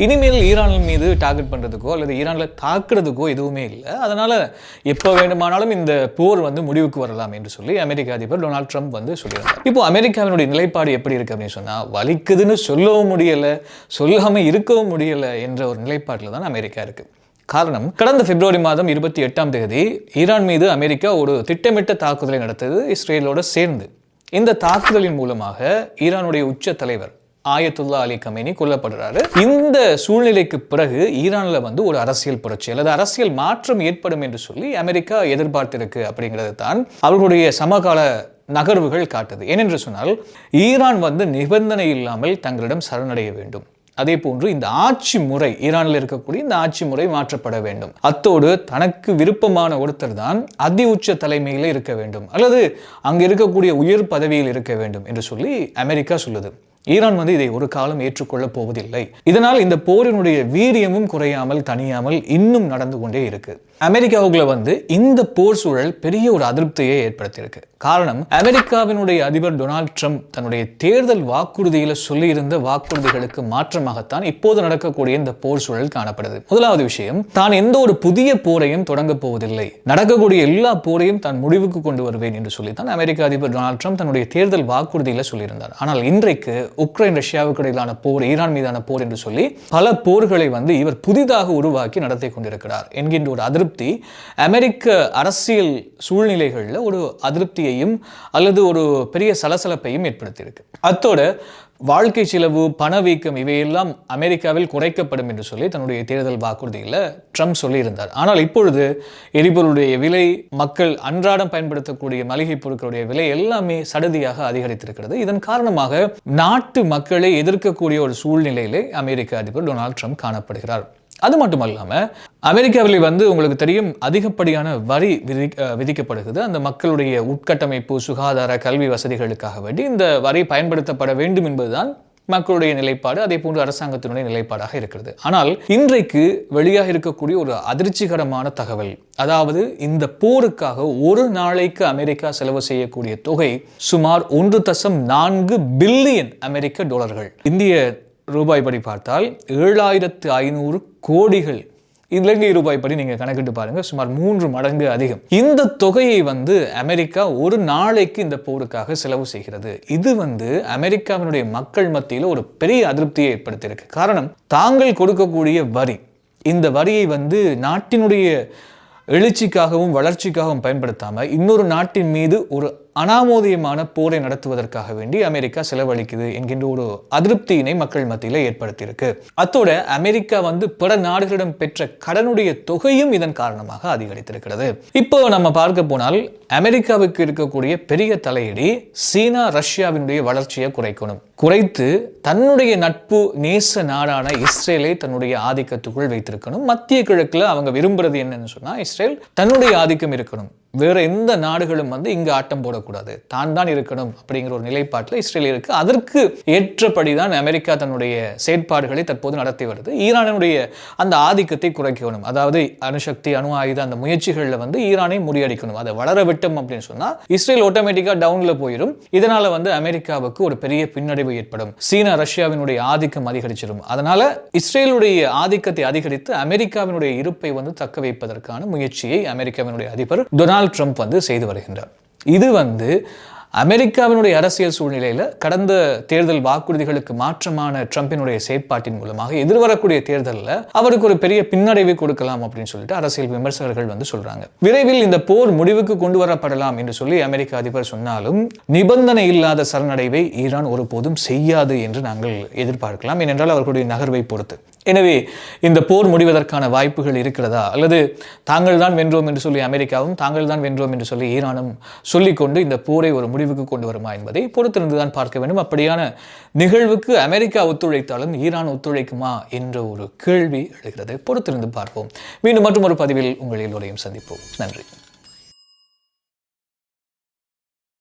இனிமேல் ஈரான் மீது டார்கெட் பண்ணுறதுக்கோ அல்லது ஈரானில் தாக்குறதுக்கோ எதுவுமே இல்லை. அதனால் எப்போ வேண்டுமானாலும் இந்த போர் வந்து முடிவுக்கு வரலாம் என்று சொல்லி அமெரிக்க அதிபர் டொனால்ட் ட்ரம்ப் வந்து சொல்லியிருந்தார். இப்போ அமெரிக்காவினுடைய நிலைப்பாடு எப்படி இருக்குது அப்படின்னு சொன்னால், வலிக்குதுன்னு சொல்லவும் முடியலை, சொல்லாமல் இருக்கவும் முடியலை என்ற ஒரு நிலைப்பாட்டில் தான் அமெரிக்கா இருக்குது. காரணம், கடந்த பிப்ரவரி மாதம் 28 ஈரான் மீது அமெரிக்கா ஒரு திட்டமிட்ட தாக்குதலை நடத்தது இஸ்ரேலோடு சேர்ந்து. இந்த தாக்குதலின் மூலமாக ஈரானுடைய உச்ச தலைவர் ஆயத்துல்லா அலி கமேனி கொல்லப்படுறாரு. இந்த சூழ்நிலைக்கு பிறகு ஈரான்ல வந்து ஒரு அரசியல் புரட்சி அல்லது அரசியல் மாற்றம் ஏற்படும் என்று சொல்லி அமெரிக்கா எதிர்பார்த்திருக்கு அப்படிங்கிறது தான் அவர்களுடைய சமகால நகர்வுகள் காட்டுது. ஏனென்று சொன்னால், ஈரான் வந்து நிபந்தனை இல்லாமல் தங்களிடம் சரணடைய வேண்டும். அதே போன்று இந்த ஆட்சி முறை, ஈரானில் இருக்கக்கூடிய இந்த ஆட்சி முறை மாற்றப்பட வேண்டும். அத்தோடு தனக்கு விருப்பமான ஒருத்தர் தான் அதி உச்ச தலைமையில் இருக்க வேண்டும் அல்லது அங்கு இருக்கக்கூடிய உயர் பதவியில் இருக்க வேண்டும் என்று சொல்லி அமெரிக்கா சொல்லுது. ஈரான் வந்து இதை ஒரு காலம் ஏற்றுக்கொள்ளப் போவதில்லை. இதனால் இந்த போரினுடைய வீரியமும் குறையாமல் தனியாமல் இன்னும் நடந்து கொண்டே இருக்கு. அமெரிக்காவுக்குள்ள வந்து இந்த போர் சூழல் பெரிய ஒரு அதிருப்தியை ஏற்படுத்தியிருக்கு. காரணம், அமெரிக்காவினுடைய அதிபர் டொனால்ட் ட்ரம்ப் தன்னுடைய தேர்தல் வாக்குறுதியில் சொல்லியிருந்த வாக்குறுதிகளுக்கு மாற்றமாகத்தான் இப்போது நடக்கக்கூடிய இந்த போர் சூழல் காணப்படுது. முதலாவது விஷயம், தான் எந்த ஒரு புதிய போரையும் தொடங்க போவதில்லை, நடக்கக்கூடிய எல்லா போரையும் தான் முடிவுக்கு கொண்டு வருவேன் என்று சொல்லித்தான் அமெரிக்க அதிபர் டொனால்ட் ட்ரம்ப் தன்னுடைய தேர்தல் வாக்குறுதியில் சொல்லியிருந்தார். ஆனால் இன்றைக்கு உக்ரைன் ரஷ்யாவுக்கு இடையிலான போர், ஈரான் மீதான போர் என்று சொல்லி பல போர்களை வந்து இவர் புதிதாக உருவாக்கி நடத்தி கொண்டிருக்கிறார் என்கின்ற ஒரு அதிருப்தி அமெரிக்க அரசியல் சூழ்நிலைகளில் ஒரு அதிருப்தியையும் அல்லது ஒரு பெரிய சலசலப்பையும் ஏற்படுத்தியிருக்கு. அத்தோட வாழ்க்கை செலவு, பணவீக்கம் இவையெல்லாம் அமெரிக்காவில் குறைக்கப்படும் என்று சொல்லி தன்னுடைய தேர்தல் வாக்குறுதியில் ட்ரம்ப் சொல்லியிருந்தார். ஆனால் இப்பொழுது எரிபொருளுடைய விலை, மக்கள் அன்றாடம் பயன்படுத்தக்கூடிய மளிகை பொருட்களுடைய விலை எல்லாமே சடதியாக அதிகரித்திருக்கிறது. இதன் காரணமாக நாட்டு மக்களை எதிர்க்கக்கூடிய ஒரு சூழ்நிலையிலே அமெரிக்க அதிபர் டொனால்ட் ட்ரம்ப் காணப்படுகிறார். அது மட்டுமல்லாமல் அமெரிக்காவில் வந்து உங்களுக்கு தெரியும், அதிகப்படியான வரி விதிக்கப்படுகிறது. அந்த மக்களுடைய உட்கட்டமைப்பு, சுகாதார, கல்வி வசதிகளுக்காக வேண்டி இந்த வரி பயன்படுத்தப்பட வேண்டும் என்பதுதான் மக்களுடைய நிலைப்பாடு, அதே போன்று அரசாங்கத்தினுடைய நிலைப்பாடாக இருக்கிறது. ஆனால் இன்றைக்கு வெளியாக இருக்கக்கூடிய ஒரு அதிர்ச்சிகரமான தகவல், அதாவது இந்த போருக்காக ஒரு நாளைக்கு அமெரிக்கா செலவு செய்யக்கூடிய தொகை சுமார் 1.4 பில்லியன் அமெரிக்க டாலர்கள். இந்திய ரூபாய் படி பார்த்தால் 7500 கோடிகள். இலங்கை ரூபாய் படி நீங்க கணக்கிட்டு பாருங்க, சுமார் 3 மடங்கு அதிகம். இந்த தொகையை வந்து அமெரிக்கா ஒரு நாளைக்கு இந்த போருக்காக செலவு செய்கிறது. இது வந்து அமெரிக்காவினுடைய மக்கள் மத்தியில் ஒரு பெரிய அதிருப்தியை ஏற்படுத்தியிருக்கு. காரணம், தாங்கள் கொடுக்கக்கூடிய வரி, இந்த வரியை வந்து நாட்டினுடைய எழுச்சிக்காகவும் வளர்ச்சிக்காகவும் பயன்படுத்தாமல் இன்னொரு நாட்டின் மீது ஒரு அனாமோதியமான போரை நடத்துவதற்காக வேண்டி அமெரிக்கா செலவழிக்குது என்கின்ற ஒரு அதிருப்தியினை மக்கள் மத்தியில் ஏற்படுத்தியிருக்கு. அத்தோட அமெரிக்கா வந்து பிற நாடுகளிடம் பெற்ற கடனுடைய தொகையும் இதன் காரணமாக அதிகரித்திருக்கிறது. இப்போ நம்ம பார்க்க போனால் அமெரிக்காவுக்கு இருக்கக்கூடிய பெரிய தலையீடு சீனா ரஷ்யாவினுடைய வளர்ச்சியை குறைத்து தன்னுடைய நட்பு நேச நாடான இஸ்ரேலை தன்னுடைய ஆதிக்கத்துக்குள் வைத்திருக்கணும். மத்திய கிழக்குல அவங்க விரும்புறது என்னன்னு சொன்னா, இஸ்ரேல் தன்னுடைய ஆதிக்கம் இருக்கணும், வேற எந்த நாடுகளும் வந்து இங்கு ஆட்டம் போடக்கூடாது, தான் இருக்கணும் அப்படிங்கிற ஒரு நிலைப்பாட்டில் இஸ்ரேல் இருக்கு. அதற்கு ஏற்றபடிதான் அமெரிக்கா தன்னுடைய செயற்பாடுகளை தற்போது நடத்தி வருது. ஈரானுடைய அந்த ஆதிக்கத்தை குறைக்கணும், அதாவது அணுசக்தி, அணு ஆயுத அந்த முயற்சிகளில் வந்து ஈரானை முறியடிக்கணும். அதை வளர விட்டோம் அப்படின்னு சொன்னா இஸ்ரேல் ஆட்டோமேட்டிக்கா டவுன்ல போயிடும். இதனால வந்து அமெரிக்காவுக்கு ஒரு பெரிய பின்னடைவு ஏற்படும். சீனா ரஷ்யாவினுடைய ஆதிக்கம் அதிகரிச்சிடும். அதனால இஸ்ரேலுடைய ஆதிக்கத்தை அதிகரித்து அமெரிக்காவினுடைய இருப்பை வந்து தக்க வைப்பதற்கான முயற்சியை அமெரிக்காவினுடைய அதிபர் டொனால்ட் ட்ரம்ப் வந்து செய்து வருகின்றார். இது வந்து அமெரிக்காவினுடைய அரசியல் சூழ்நிலையில் கடந்த தேர்தல் வாக்குறுதிகளுக்கு மாற்றமான ட்ரம்பினுடைய செயற்பாட்டின் மூலமாக எதிர்வரக்கூடிய தேர்தலில் அவருக்கு ஒரு பெரிய பின்னடைவை கொடுக்கலாம் அப்படின்னு சொல்லிட்டு அரசியல் விமர்சகர்கள் வந்து சொல்றாங்க. விரைவில் இந்த போர் முடிவுக்கு கொண்டு வரப்படலாம் என்று சொல்லி அமெரிக்க அதிபர் சொன்னாலும் நிபந்தனை இல்லாத சரணடைவை ஈரான் ஒருபோதும் செய்யாது என்று நாங்கள் எதிர்பார்க்கலாம். ஏனென்றால் அவர்களுடைய நகர்வை பொறுத்து. எனவே இந்த போர் முடிவதற்கான வாய்ப்புகள் இருக்கிறதா, அல்லது தாங்கள் தான் வென்றோம் என்று சொல்லி அமெரிக்காவும், தாங்கள் தான் வென்றோம் என்று சொல்லி ஈரானும் சொல்லிக்கொண்டு இந்த போரை ஒரு முடிவுக்கு கொண்டு வருமா என்பதை பொறுத்திருந்துதான் பார்க்க வேண்டும். அப்படியான நிகழ்வுக்கு அமெரிக்கா ஒத்துழைத்தாலும் ஈரான் ஒத்துழைக்குமா என்ற ஒரு கேள்வி எழுகிறது. பொறுத்திருந்து பார்ப்போம். மீண்டும் மற்றும் ஒரு பதிவில் உங்கள் எல்லோரையும் சந்திப்போம். நன்றி.